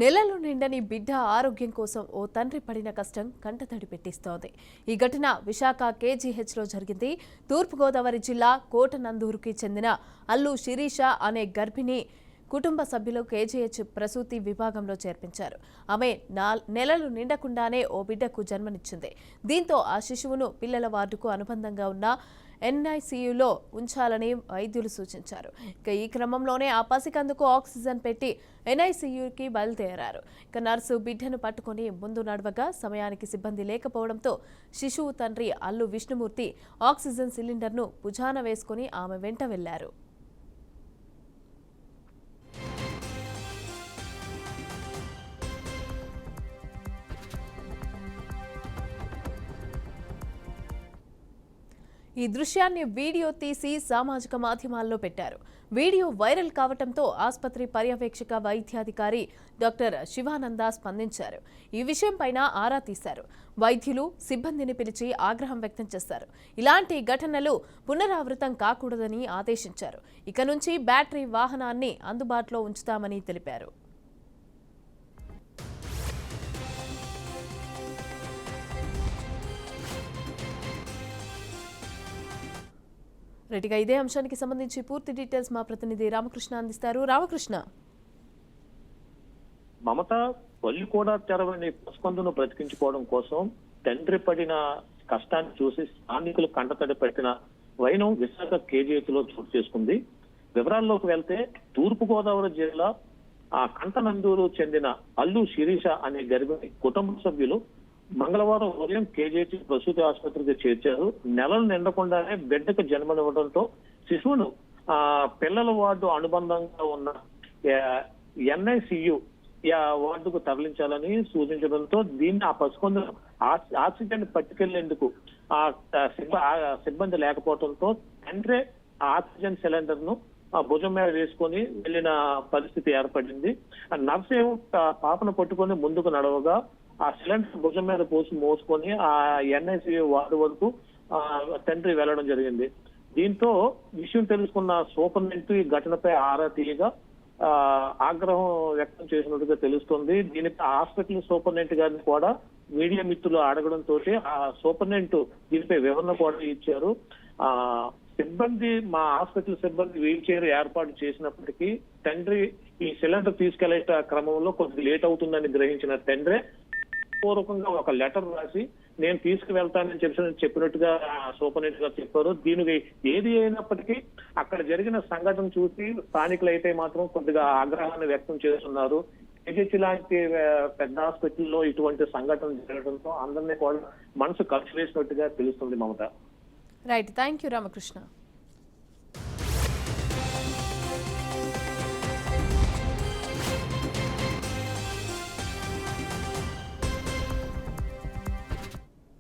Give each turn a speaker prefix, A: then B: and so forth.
A: నెలలు నిండని బిడ్డ ఆరోగ్యం కోసం ఓ తండ్రి పడిన కష్టం కంటతడి పెట్టిస్తోంది. ఈ ఘటన విశాఖ కేజీహెచ్లో జరిగింది. తూర్పుగోదావరి జిల్లా కోటనందూరుకి చెందిన అల్లు శిరీష అనే గర్భిణి కుటుంబ సభ్యులు కేజీహెచ్ ప్రసూతి విభాగంలో చేర్పించారు. ఆమె నెలలు నిండకుండానే ఓ బిడ్డకు జన్మనిచ్చింది. దీంతో ఆ శిశువును పిల్లల వార్డుకు అనుబంధంగా ఉన్న ఎన్ఐసీయూలో ఉంచాలని వైద్యులు సూచించారు. ఈ క్రమంలోనే ఆ పసికందుకు ఆక్సిజన్ పెట్టి ఎన్ఐసీయూకి బయలుదేరారు. నర్సు బిడ్డను పట్టుకుని ముందు నడవగా సమయానికి సిబ్బంది లేకపోవడంతో శిశువు తండ్రి అల్లు విష్ణుమూర్తి ఆక్సిజన్ సిలిండర్ను భుజాన వేసుకుని ఆమె వెంట వెళ్లారు. ఈ దృశ్యాన్ని వీడియో తీసి సామాజిక మాధ్యమాల్లో పెట్టారు. వీడియో వైరల్ కావడంతో ఆసుపత్రి పర్యవేక్షక వైద్యాధికారి డాక్టర్ శివానంద స్పందించారు. ఈ విషయంపైన ఆరా తీశారు. వైద్యులు సిబ్బందిని పిలిచి ఆగ్రహం వ్యక్తం చేశారు. ఇలాంటి ఘటనలు పునరావృతం కాకూడదని ఆదేశించారు. ఇక నుంచి బ్యాటరీ వాహనాన్ని అందుబాటులో ఉంచుతామని తెలిపారు. రెడ్డిగా ఇదే అంశానికి సంబంధించి పూర్తి డీటెయిల్స్ మా ప్రతినిధి రామకృష్ణ అందిస్తారు. రామకృష్ణ,
B: మమత పళ్ళు కూడా తెరవని పసికందును బ్రతికించుకోవడం కోసం తండ్రి పడిన కష్టాన్ని చూసి స్థానికులు కంటతడి పెట్టిన వైనం విశాఖ కేజీహెచ్లో చోటు చేసుకుంది. వివరాల్లోకి వెళ్తే తూర్పుగోదావరి జిల్లా కంటనందూరు చెందిన అల్లు శిరీష అనే గర్భిణి కుటుంబ సభ్యులు మంగళవారం ఉదయం కేజీహెచ్ ప్రసూతి ఆసుపత్రికి చేర్చారు. నెలలు నిండకుండానే బిడ్డకు జన్మనివ్వడంతో శిశువును పిల్లల వార్డు అనుబంధంగా ఉన్న ఎన్ఐసియు వార్డుకు తరలించాలని సూచించడంతో దీన్ని ఆ పసికందును ఆక్సిజన్ పట్టుకెళ్లేందుకు సిబ్బంది లేకపోవడంతో తండ్రి ఆక్సిజన్ సిలిండర్ ను భుజం మీద వేసుకొని వెళ్లిన పరిస్థితి ఏర్పడింది. నర్సు పాపను పట్టుకొని ముందుకు నడవగా ఆ సిలిండర్ భుజం మీద మోసుకొని ఆ ఎన్ఐసి వార్డు వరకు తండ్రి వెళ్లడం జరిగింది. దీంతో విషయం తెలుసుకున్న సూపరింటెండెంట్ ఈ ఘటనపై ఆరా తీయగా ఆగ్రహం వ్యక్తం చేసినట్టుగా తెలుస్తుంది. దీనికి హాస్పిటల్ సూపరింటెండెంట్ గారిని కూడా మీడియా మిత్రులు అడగడంతో ఆ సూపరింటెండెంట్ దీనిపై వివరణ కూడా ఇచ్చారు. సిబ్బంది మా హాస్పిటల్ సిబ్బంది వీల్ చైర్ ఏర్పాటు చేసినప్పటికీ తండ్రి ఈ సిలిండర్ తీసుకెళ్లే క్రమంలో కొద్దిగా లేట్ అవుతుందని గ్రహించిన తండ్రి పూర్వకంగా ఒక లెటర్ రాసి నేను తీసుకువెళ్తానని చెప్పినట్టుగా సూపరింటెండెంట్ గారు చెప్పారు. దీనికి ఏది అయినప్పటికీ అక్కడ జరిగిన సంఘటన చూసి స్థానికులు అయితే మాత్రం కొద్దిగా ఆగ్రహాన్ని వ్యక్తం చేస్తున్నారు. కేజీహెచ్ లాంటి పెద్ద హాస్పిటల్లో ఇటువంటి సంఘటన జరగడంతో అందరినీ కూడా మనసు కలిసివేసినట్టుగా తెలుస్తుంది. Mamata.
A: Right, thank you Ramakrishna.